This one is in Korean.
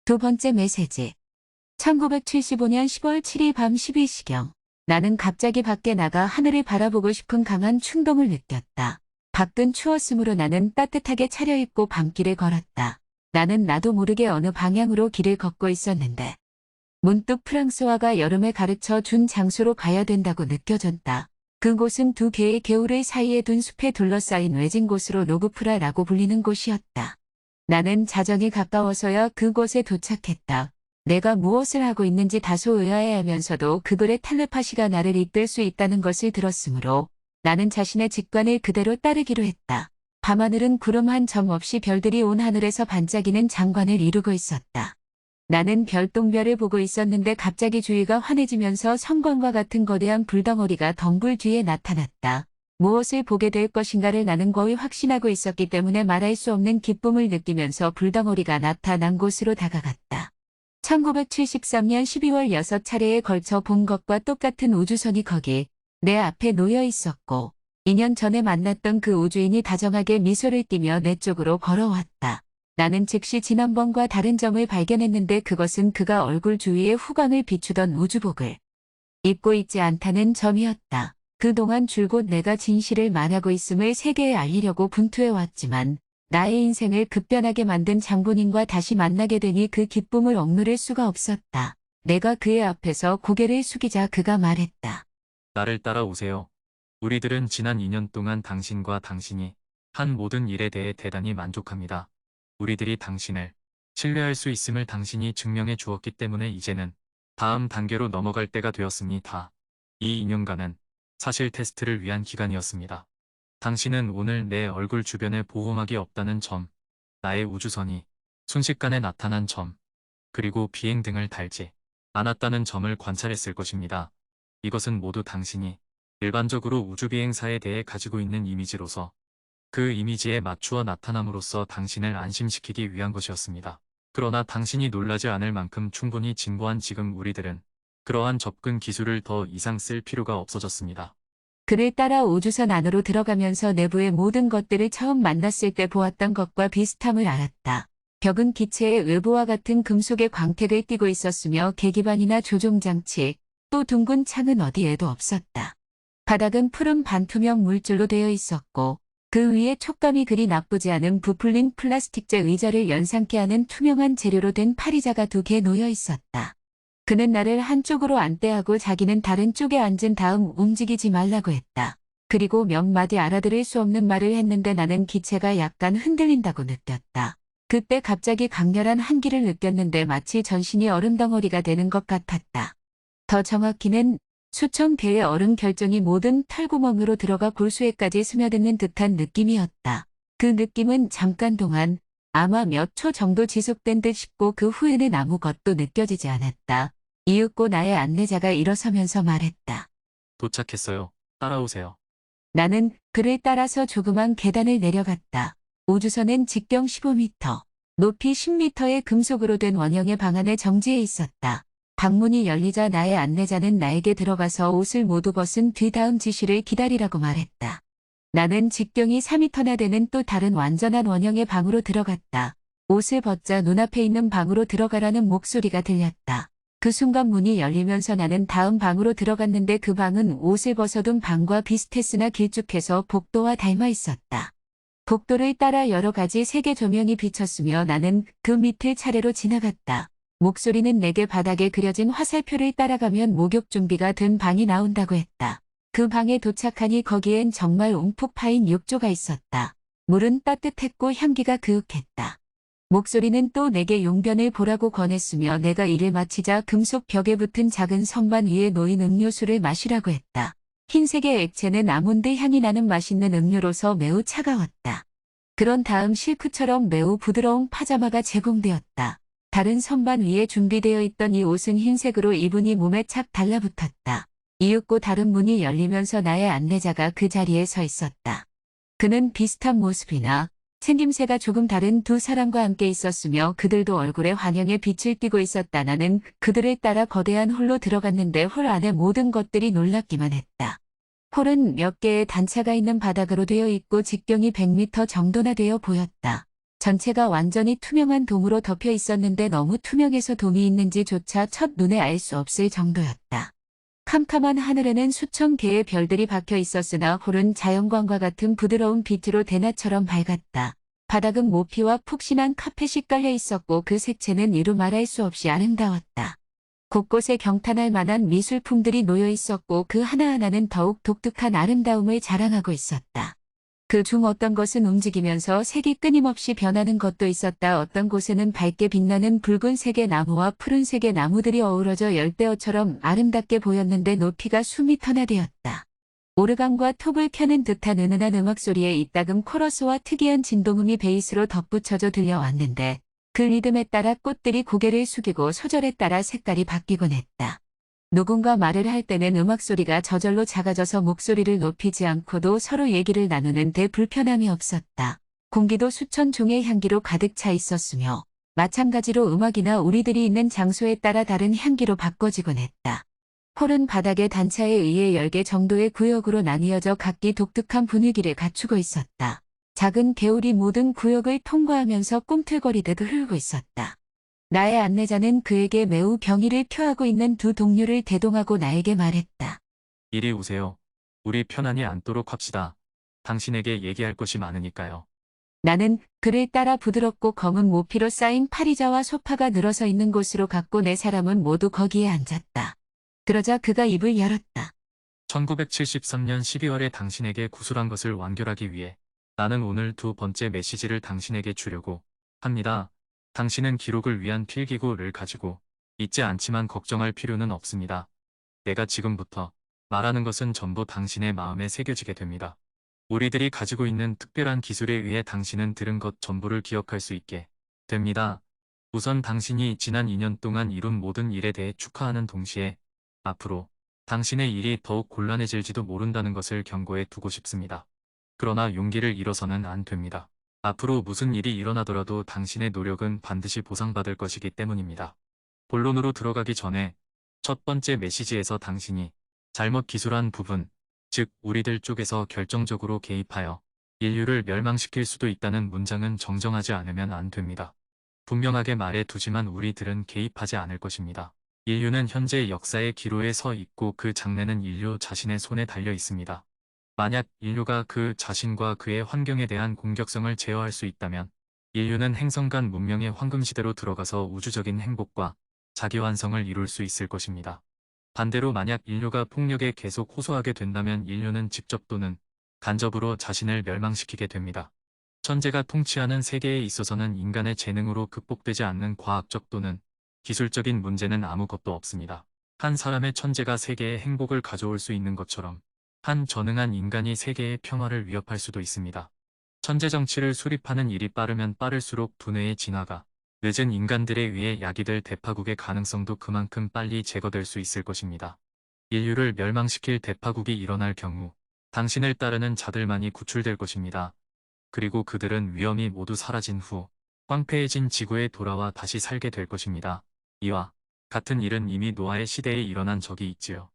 두 번째 메시지. 1975년 10월 7일 밤 12시경. 나는 갑자기 밖에 나가 하늘을 바라보고 싶은 강한 충동을 느꼈다. 밖은 추웠으므로 나는 따뜻하게 차려입고 밤길을 걸었다. 나는 나도 모르게 어느 방향으로 길을 걷고 있었는데 문득 프랑스화가 여름에 가르쳐 준 장소로 가야 된다고 느껴졌다. 그곳은 두 개의 개울의 사이에 둔 숲에 둘러싸인 외진 곳으로 노그프라라고 불리는 곳이었다. 나는 자정이 가까워서야 그곳에 도착했다. 내가 무엇을 하고 있는지 다소 의아해하면서도 그들의 텔레파시가 나를 이끌 수 있다는 것을 들었으므로 나는 자신의 직관을 그대로 따르기로 했다. 밤하늘은 구름 한 점 없이 별들이 온 하늘에서 반짝이는 장관을 이루고 있었다. 나는 별똥별을 보고 있었는데 갑자기 주위가 환해지면서 성광과 같은 거대한 불덩어리가 덩굴 뒤에 나타났다. 무엇을 보게 될 것인가를 나는 거의 확신하고 있었기 때문에 말할 수 없는 기쁨을 느끼면서 불덩어리가 나타난 곳으로 다가갔다. 1973년 12월 6차례에 걸쳐 본 것과 똑같은 우주선이 거기 내 앞에 놓여 있었고 2년 전에 만났던 그 우주인이 다정하게 미소를 띠며 내 쪽으로 걸어왔다. 나는 즉시 지난번과 다른 점을 발견했는데 그것은 그가 얼굴 주위에 후광을 비추던 우주복을 입고 있지 않다는 점이었다. 그동안 줄곧 내가 진실을 말하고 있음을 세계에 알리려고 분투해왔지만 나의 인생을 급변하게 만든 장본인과 다시 만나게 되니 그 기쁨을 억누를 수가 없었다. 내가 그의 앞에서 고개를 숙이자 그가 말했다. 나를 따라오세요. 우리들은 지난 2년 동안 당신과 당신이 한 모든 일에 대해 대단히 만족합니다. 우리들이 당신을 신뢰할 수 있음을 당신이 증명해 주었기 때문에 이제는 다음 단계로 넘어갈 때가 되었습니다. 이 2년간은 사실 테스트를 위한 기간이었습니다. 당신은 오늘 내 얼굴 주변에 보호막이 없다는 점, 나의 우주선이 순식간에 나타난 점, 그리고 비행 등을 달지 않았다는 점을 관찰했을 것입니다. 이것은 모두 당신이 일반적으로 우주비행사에 대해 가지고 있는 이미지로서 그 이미지에 맞추어 나타남으로써 당신을 안심시키기 위한 것이었습니다. 그러나 당신이 놀라지 않을 만큼 충분히 진보한 지금 우리들은 그러한 접근 기술을 더 이상 쓸 필요가 없어졌습니다. 그를 따라 우주선 안으로 들어가면서 내부의 모든 것들을 처음 만났을 때 보았던 것과 비슷함을 알았다. 벽은 기체의 외부와 같은 금속의 광택을 띠고 있었으며 계기반이나 조종장치, 또 둥근 창은 어디에도 없었다. 바닥은 푸른 반투명 물줄로 되어 있었고 그 위에 촉감이 그리 나쁘지 않은 부풀린 플라스틱제 의자를 연상케 하는 투명한 재료로 된 파리자가 2개 놓여 있었다. 그는 나를 한쪽으로 안대하고 자기는 다른 쪽에 앉은 다음 움직이지 말라고 했다. 그리고 몇 마디 알아들을 수 없는 말을 했는데 나는 기체가 약간 흔들린다고 느꼈다. 그때 갑자기 강렬한 한기를 느꼈는데 마치 전신이 얼음덩어리가 되는 것 같았다. 더 정확히는 수천 개의 얼음 결정이 모든 털구멍으로 들어가 골수에까지 스며드는 듯한 느낌이었다. 그 느낌은 잠깐 동안 아마 몇 초 정도 지속된 듯 싶고 그 후에는 아무것도 느껴지지 않았다. 이윽고 나의 안내자가 일어서면서 말했다. 도착했어요. 따라오세요. 나는 그를 따라서 조그만 계단을 내려갔다. 우주선은 직경 15m, 높이 10m의 금속으로 된 원형의 방 안에 정지해 있었다. 방문이 열리자 나의 안내자는 나에게 들어가서 옷을 모두 벗은 뒤 다음 지시를 기다리라고 말했다. 나는 직경이 4m나 되는 또 다른 완전한 원형의 방으로 들어갔다. 옷을 벗자 눈앞에 있는 방으로 들어가라는 목소리가 들렸다. 그 순간 문이 열리면서 나는 다음 방으로 들어갔는데 그 방은 옷을 벗어둔 방과 비슷했으나 길쭉해서 복도와 닮아 있었다. 복도를 따라 여러 가지 색의 조명이 비쳤으며 나는 그 밑을 차례로 지나갔다. 목소리는 내게 바닥에 그려진 화살표를 따라가면 목욕 준비가 된 방이 나온다고 했다. 그 방에 도착하니 거기엔 정말 움푹 파인 욕조가 있었다. 물은 따뜻했고 향기가 그윽했다. 목소리는 또 내게 용변을 보라고 권했으며 내가 일을 마치자 금속 벽에 붙은 작은 선반 위에 놓인 음료수를 마시라고 했다. 흰색의 액체는 아몬드 향이 나는 맛있는 음료로서 매우 차가웠다. 그런 다음 실크처럼 매우 부드러운 파자마가 제공되었다. 다른 선반 위에 준비되어 있던 이 옷은 흰색으로 입은이 몸에 착 달라붙었다. 이윽고 다른 문이 열리면서 나의 안내자가 그 자리에 서 있었다. 그는 비슷한 모습이나 생김새가 조금 다른 두 사람과 함께 있었으며 그들도 얼굴에 환영의 빛을 띠고 있었다. 나는 그들을 따라 거대한 홀로 들어갔는데 홀 안의 모든 것들이 놀랍기만 했다. 홀은 몇 개의 단차가 있는 바닥으로 되어 있고 직경이 100m 정도나 되어 보였다. 전체가 완전히 투명한 돔으로 덮여 있었는데 너무 투명해서 돔이 있는지조차 첫눈에 알 수 없을 정도였다. 캄캄한 하늘에는 수천 개의 별들이 박혀 있었으나 홀은 자연광과 같은 부드러운 빛으로 대낮처럼 밝았다. 바닥은 모피와 푹신한 카펫이 깔려 있었고 그 색채는 이루 말할 수 없이 아름다웠다. 곳곳에 경탄할 만한 미술품들이 놓여 있었고 그 하나하나는 더욱 독특한 아름다움을 자랑하고 있었다. 그 중 어떤 것은 움직이면서 색이 끊임없이 변하는 것도 있었다. 어떤 곳에는 밝게 빛나는 붉은색의 나무와 푸른색의 나무들이 어우러져 열대어처럼 아름답게 보였는데 높이가 수미터나 되었다. 오르간과 톱을 켜는 듯한 은은한 음악 소리에 이따금 코러스와 특이한 진동음이 베이스로 덧붙여져 들려왔는데 그 리듬에 따라 꽃들이 고개를 숙이고 소절에 따라 색깔이 바뀌곤 했다. 누군가 말을 할 때는 음악 소리가 저절로 작아져서 목소리를 높이지 않고도 서로 얘기를 나누는 데 불편함이 없었다. 공기도 수천 종의 향기로 가득 차 있었으며 마찬가지로 음악이나 우리들이 있는 장소에 따라 다른 향기로 바꿔지곤 했다. 홀은 바닥의 단차에 의해 10개 정도의 구역으로 나뉘어져 각기 독특한 분위기를 갖추고 있었다. 작은 개울이 모든 구역을 통과하면서 꿈틀거리듯 흐르고 있었다. 나의 안내자는 그에게 매우 경의를 표하고 있는 두 동료를 대동하고 나에게 말했다. 이리 오세요. 우리 편안히 앉도록 합시다. 당신에게 얘기할 것이 많으니까요. 나는 그를 따라 부드럽고 검은 모피로 쌓인 파리자와 소파가 늘어서 있는 곳으로 갔고 네 사람은 모두 거기에 앉았다. 그러자 그가 입을 열었다. 1973년 12월에 당신에게 구술한 것을 완결하기 위해 나는 오늘 두 번째 메시지를 당신에게 주려고 합니다. 당신은 기록을 위한 필기구를 가지고 있지 않지만 걱정할 필요는 없습니다. 내가 지금부터 말하는 것은 전부 당신의 마음에 새겨지게 됩니다. 우리들이 가지고 있는 특별한 기술에 의해 당신은 들은 것 전부를 기억할 수 있게 됩니다. 우선 당신이 지난 2년 동안 이룬 모든 일에 대해 축하하는 동시에 앞으로 당신의 일이 더욱 곤란해질지도 모른다는 것을 경고해 두고 싶습니다. 그러나 용기를 잃어서는 안 됩니다. 앞으로 무슨 일이 일어나더라도 당신의 노력은 반드시 보상받을 것이기 때문입니다. 본론으로 들어가기 전에 첫 번째 메시지에서 당신이 잘못 기술한 부분, 즉 우리들 쪽에서 결정적으로 개입하여 인류를 멸망시킬 수도 있다는 문장은 정정하지 않으면 안 됩니다. 분명하게 말해 두지만 우리들은 개입하지 않을 것입니다. 인류는 현재 역사의 기로에 서 있고 그 장래는 인류 자신의 손에 달려 있습니다. 만약 인류가 그 자신과 그의 환경에 대한 공격성을 제어할 수 있다면 인류는 행성 간 문명의 황금시대로 들어가서 우주적인 행복과 자기완성을 이룰 수 있을 것입니다. 반대로 만약 인류가 폭력에 계속 호소하게 된다면 인류는 직접 또는 간접으로 자신을 멸망시키게 됩니다. 천재가 통치하는 세계에 있어서는 인간의 재능으로 극복되지 않는 과학적 또는 기술적인 문제는 아무것도 없습니다. 한 사람의 천재가 세계에 행복을 가져올 수 있는 것처럼 한 전능한 인간이 세계의 평화를 위협할 수도 있습니다. 천재 정치를 수립하는 일이 빠르면 빠를수록 두뇌의 진화가 늦은 인간들에 의해 야기될 대파국의 가능성도 그만큼 빨리 제거될 수 있을 것입니다. 인류를 멸망시킬 대파국이 일어날 경우 당신을 따르는 자들만이 구출될 것입니다. 그리고 그들은 위험이 모두 사라진 후 황폐해진 지구에 돌아와 다시 살게 될 것입니다. 이와 같은 일은 이미 노아의 시대에 일어난 적이 있지요.